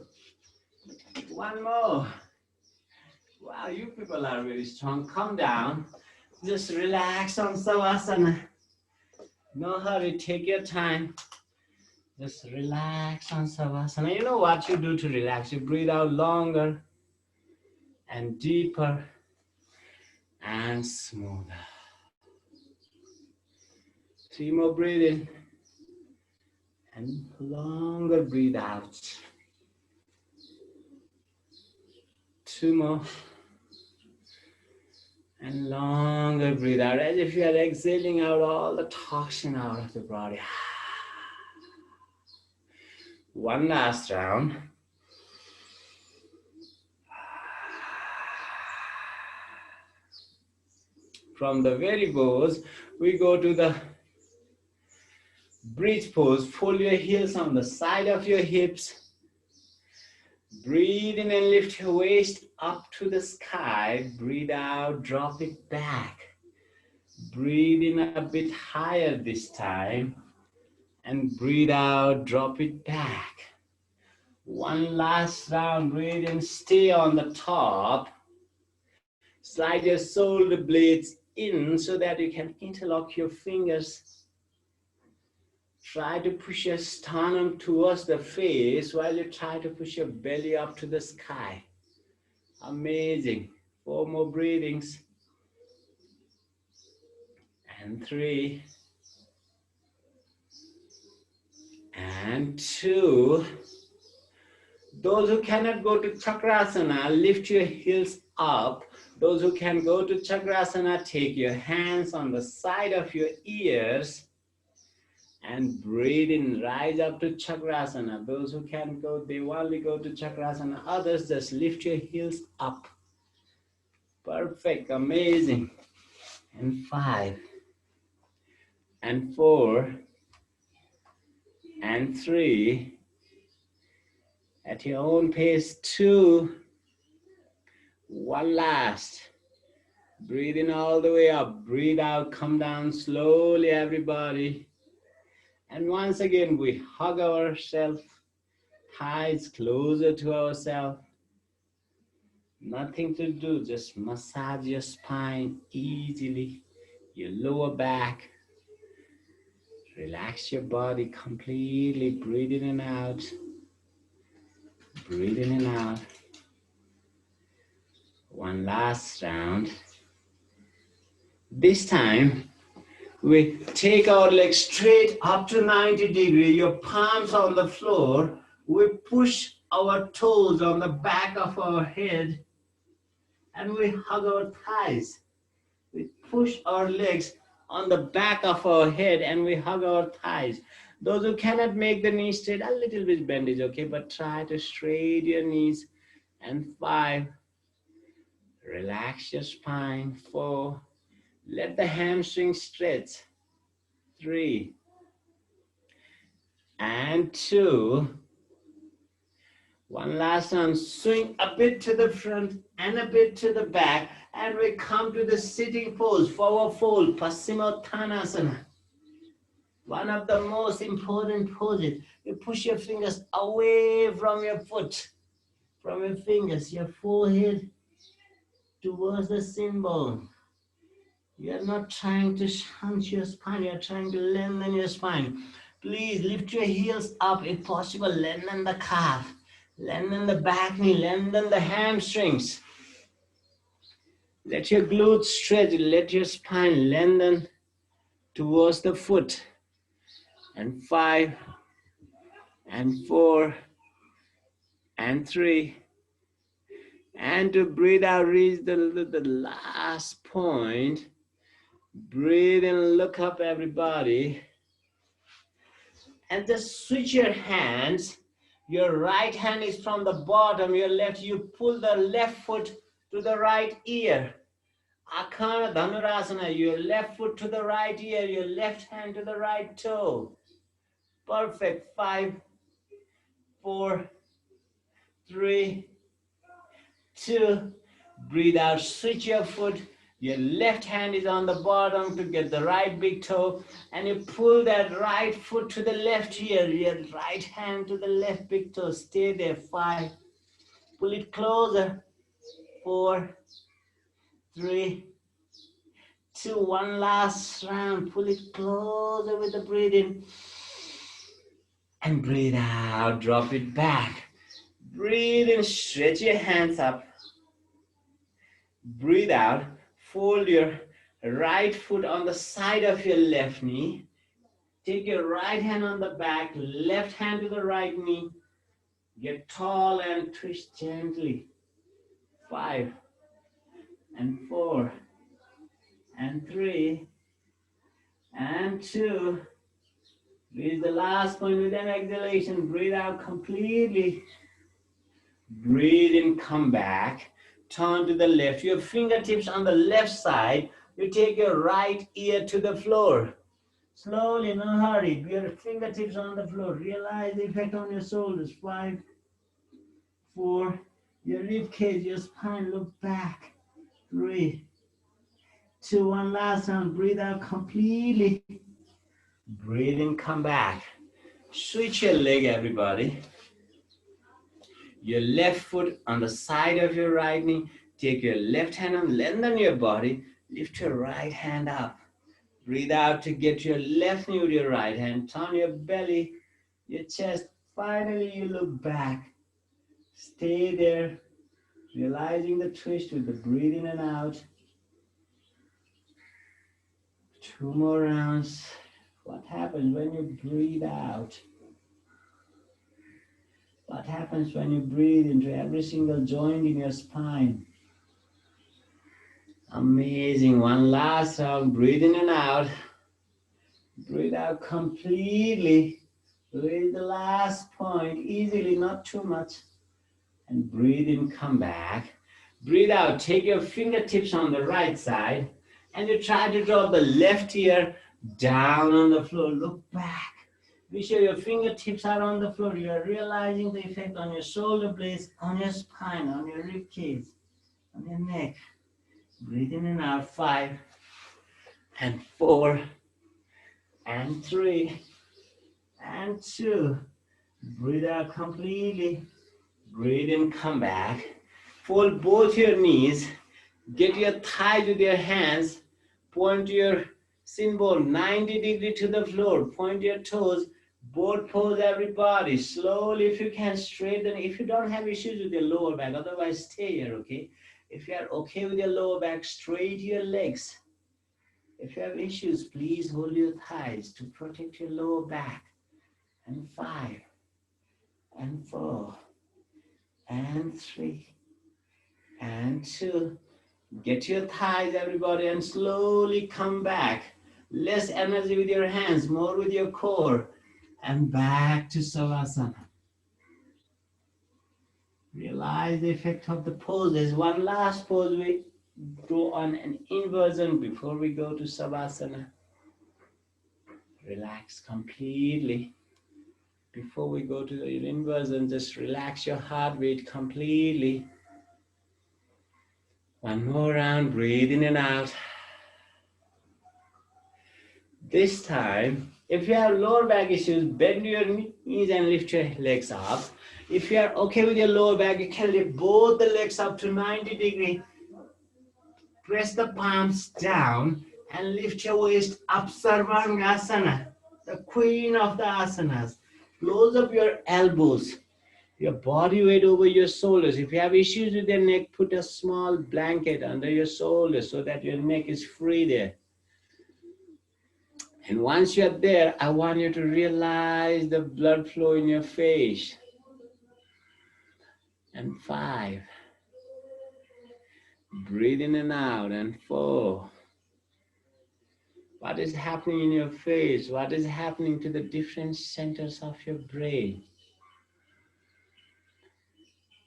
One more. Wow, you people are very strong. Come down, just relax on Savasana. No hurry, take your time. Just relax on Savasana. You know what you do to relax? You breathe out longer and deeper and smoother. 3 more breathe in and longer breathe out. 2 2 more. And longer breathe out as if you are exhaling out all the toxin out of the body. One last round. From the very pose, we go to the bridge pose. Fold your heels on the side of your hips. Breathe in and lift your waist up to the sky. Breathe out, drop it back. Breathe in a bit higher this time. And breathe out, drop it back. One last round, breathe in, stay on the top. Slide your shoulder blades in so that you can interlock your fingers. Try to push your sternum towards the face while you try to push your belly up to the sky. Amazing. 4 more breathings. And 3. And 2. Those who cannot go to Chakrasana, lift your heels up. Those who can go to Chakrasana, take your hands on the side of your ears and breathe in, rise up to Chakrasana. Those who can go, they only go to Chakrasana. Others, just lift your heels up. Perfect, amazing. And 5. And 4. And 3. At your own pace, 2. One last. Breathe in all the way up. Breathe out, come down slowly, everybody. And once again, we hug ourselves, thighs closer to ourselves. Nothing to do, just massage your spine easily, your lower back. Relax your body completely. Breathe in and out. Breathe in and out. One last round. This time, we take our legs straight up to 90 degrees, your palms on the floor. We push our toes on the back of our head and we hug our thighs. We push our legs on the back of our head and we hug our thighs. Those who cannot make the knees straight, a little bit bend is okay, but try to straighten your knees. And 5, relax your spine. 4, let the hamstring stretch. 3, and 2. One last one. Swing a bit to the front and a bit to the back. And we come to the sitting pose, forward fold, Paschimottanasana. One of the most important poses. You push your fingers away from your foot, from your fingers, your forehead towards the shin bone. You're not trying to hunch your spine, you're trying to lengthen your spine. Please lift your heels up if possible, lengthen the calf, lengthen the back knee, lengthen the hamstrings. Let your glutes stretch, let your spine lengthen towards the foot. And 5, and 4, and 3. And to breathe out, reach the last point. Breathe in, look up everybody. And just switch your hands. Your right hand is from the bottom, your left, you pull the left foot to the right ear. Akana Dhanurasana, your left foot to the right ear, your left hand to the right toe. Perfect. 5, 4, 3, 2. Breathe out, switch your foot. Your left hand is on the bottom to get the right big toe, and you pull that right foot to the left ear, your right hand to the left big toe. Stay there. 5. Pull it closer. 4, 3, 2. One last round. Pull it closer with the breathing. And breathe out. Drop it back. Breathe in. Stretch your hands up. Breathe out. Fold your right foot on the side of your left knee. Take your right hand on the back, left hand to the right knee. Get tall and twist gently. 5 and 4 and 3 and 2. Reach the last point with an exhalation. Breathe out completely. Breathe in, come back. Turn to the left. Your fingertips on the left side. You take your right ear to the floor. Slowly, no hurry. Your fingertips on the floor. Realize the effect on your shoulders. 5, 4. Your rib cage, your spine. Look back. 3, 2, 1. Last round. Breathe out completely. Breathe in, come back. Switch your leg, everybody. Your left foot on the side of your right knee. Take your left hand and lengthen your body. Lift your right hand up. Breathe out to get your left knee with your right hand. Turn your belly, your chest. Finally, you look back. Stay there, realizing the twist with the breathing in and out. 2 more rounds. What happens when you breathe out? What happens when you breathe into every single joint in your spine? Amazing. One last round. Breathe in and out. Breathe out completely. Reach the last point easily, not too much. And breathe in, come back. Breathe out. Take your fingertips on the right side and you try to drop the left ear down on the floor. Look back. Be sure your fingertips are on the floor. You are realizing the effect on your shoulder blades, on your spine, on your rib cage, on your neck. Breathe in and out. 5 and 4 and 3 and 2. Breathe out completely. Breathe in, come back. Fold both your knees. Get your thighs with your hands. Point your shin bone 90 degrees to the floor. Point your toes. Both pose, everybody. Slowly, if you can, straighten. If you don't have issues with your lower back, otherwise stay here, okay? If you are okay with your lower back, straight your legs. If you have issues, please hold your thighs to protect your lower back. And 5 and 4 and 3 and 2. Get your thighs, everybody, and slowly come back. Less energy with your hands, more with your core. And back to Savasana. Realize the effect of the poses. One last pose. We go on an inversion before we go to Savasana. Relax completely. Before we go to the inversion, just relax your heart rate completely. One more round, breathe in and out. This time, if you have lower back issues, bend your knees and lift your legs up. If you are okay with your lower back, you can lift both the legs up to 90 degrees. Press the palms down and lift your waist up, Sarvangasana, the queen of the asanas. Close up your elbows, your body weight over your shoulders. If you have issues with your neck, put a small blanket under your shoulders so that your neck is free there. And once you're there, I want you to realize the blood flow in your face. And 5. Breathe in and out. And 4. What is happening in your face? What is happening to the different centers of your brain?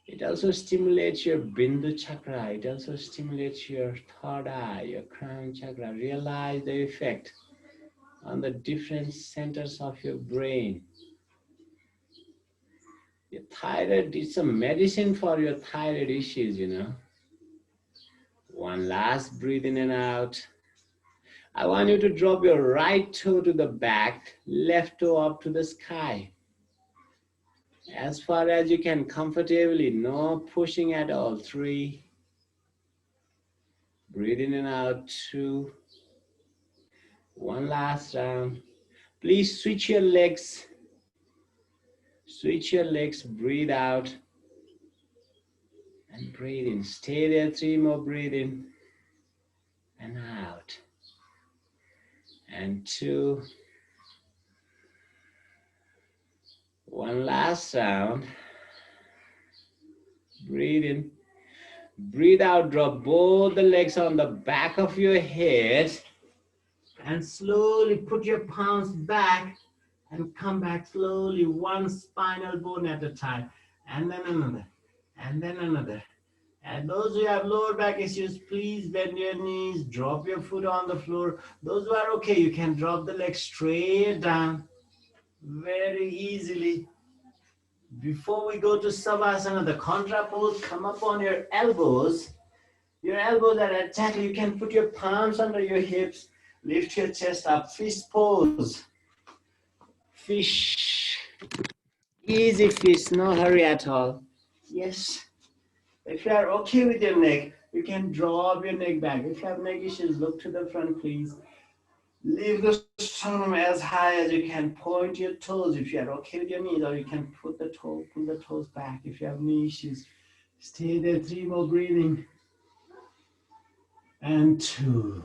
It also stimulates your Bindu chakra. It also stimulates your third eye, your crown chakra. Realize the effect on the different centers of your brain. Your thyroid, it's a medicine for your thyroid issues, you know. One last breathe in and out. I want you to drop your right toe to the back, left toe up to the sky. As far as you can comfortably, no pushing at all. 3. Breathe in and out. 2. One last round. Please switch your legs. Switch your legs, breathe out. And breathe in. Stay there, 3 more, breathe in. And out. And 2. One last round. Breathe in. Breathe out, drop both the legs on the back of your head and slowly put your palms back and come back slowly, one spinal bone at a time, and then another, and then another. And those who have lower back issues, please bend your knees, drop your foot on the floor. Those who are okay, you can drop the legs straight down very easily. Before we go to Savasana, the contra pose, come up on your elbows. Your elbows are exactly, you can put your palms under your hips, lift your chest up, fish pose. Fish. Easy fish, no hurry at all. Yes. If you are okay with your neck, you can drop your neck back. If you have neck issues, look to the front, please. Leave the sternum as high as you can. Point your toes if you are okay with your knees, or you can pull the toes back if you have knee issues. Stay there, 3 more breathing. And 2.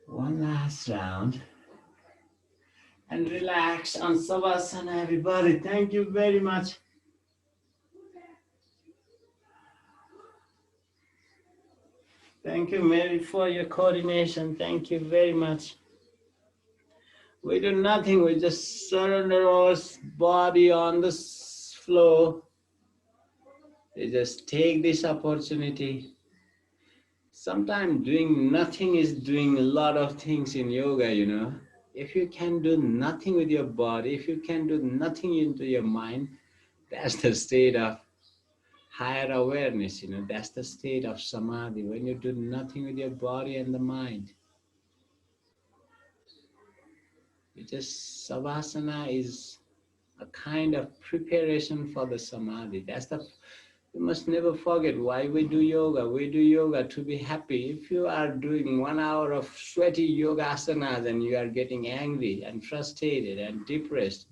One last round. And relax on Savasana, everybody. Thank you very much. Thank you, Mary, for your coordination. Thank you very much. We do nothing. We just surrender our body on the floor. We just take this opportunity. Sometimes doing nothing is doing a lot of things in yoga, you know. If you can do nothing with your body, if you can do nothing into your mind, that's the state of higher awareness, you know. That's the state of samadhi, when you do nothing with your body and the mind. Savasana is a kind of preparation for the samadhi. You must never forget why we do yoga. We do yoga to be happy. If you are doing 1 hour of sweaty yoga asanas and you are getting angry and frustrated and depressed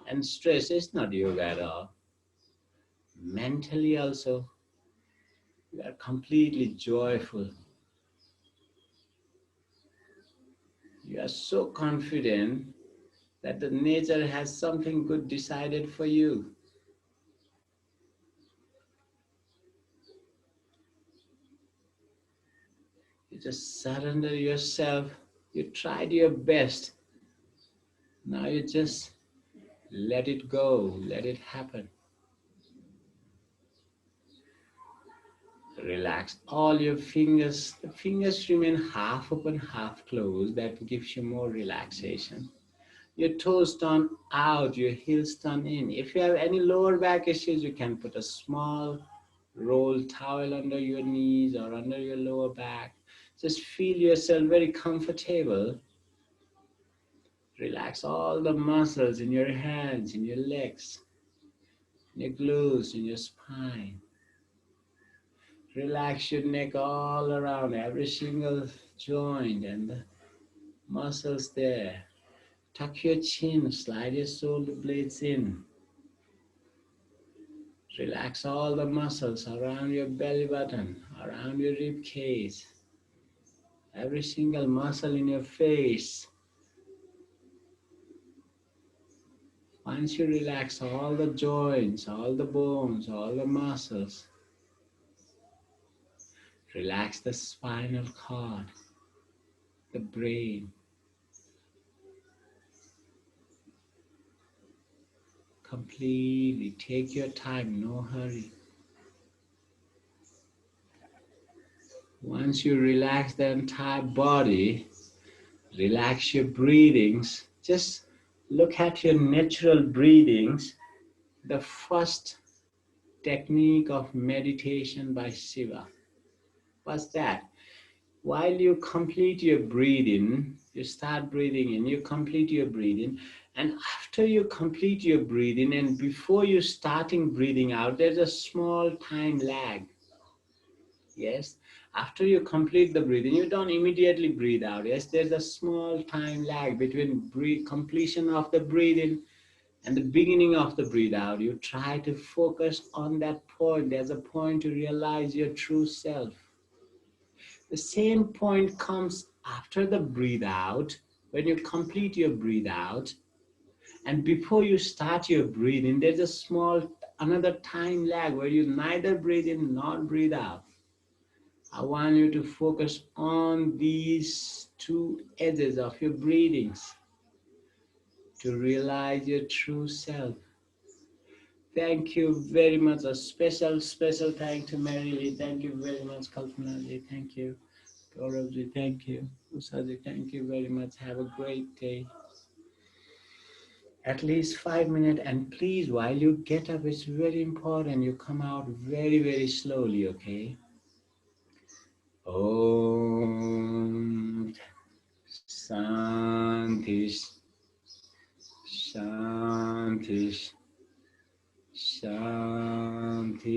and stressed, it's not yoga at all. Mentally also, you are completely joyful. You are so confident that the nature has something good decided for you. You just surrender yourself. You tried your best. Now you just let it go, let it happen. Relax all your fingers. The fingers remain half open, half closed. That gives you more relaxation. Your toes turn out, your heels turn in. If you have any lower back issues, you can put a small roll towel under your knees or under your lower back. Just feel yourself very comfortable. Relax all the muscles in your hands, in your legs, in your glutes, in your spine. Relax your neck all around, every single joint and the muscles there. Tuck your chin, slide your shoulder blades in. Relax all the muscles around your belly button, around your rib cage. Every single muscle in your face. Once you relax all the joints, all the bones, all the muscles, relax the spinal cord, the brain. Completely take your time, no hurry. Once you relax the entire body, relax your breathings. Just look at your natural breathings. The first technique of meditation by Shiva. What's that? While you complete your breathing, you start breathing in, you complete your breathing, and after you complete your breathing and before you starting breathing out, there's a small time lag. Yes, after you complete the breathing, you don't immediately breathe out. Yes, there's a small time lag between completion of the breathing and the beginning of the breathe out. You try to focus on that point. There's a point to realize your true self. The same point comes after the breathe out, when you complete your breathe out, and before you start your breathing, there's a small another time lag where you neither breathe in nor breathe out. I want you to focus on these two edges of your breathings to realize your true self. Thank you very much. A special thank to Mary Lee. Thank you very much, Kalpana ji. Thank you. Gaurav ji, thank you. Usha ji, thank you very much. Have a great day. At least 5 minutes, and please, while you get up, it's very important you come out very slowly, okay? Om Shanti Shanti Shanti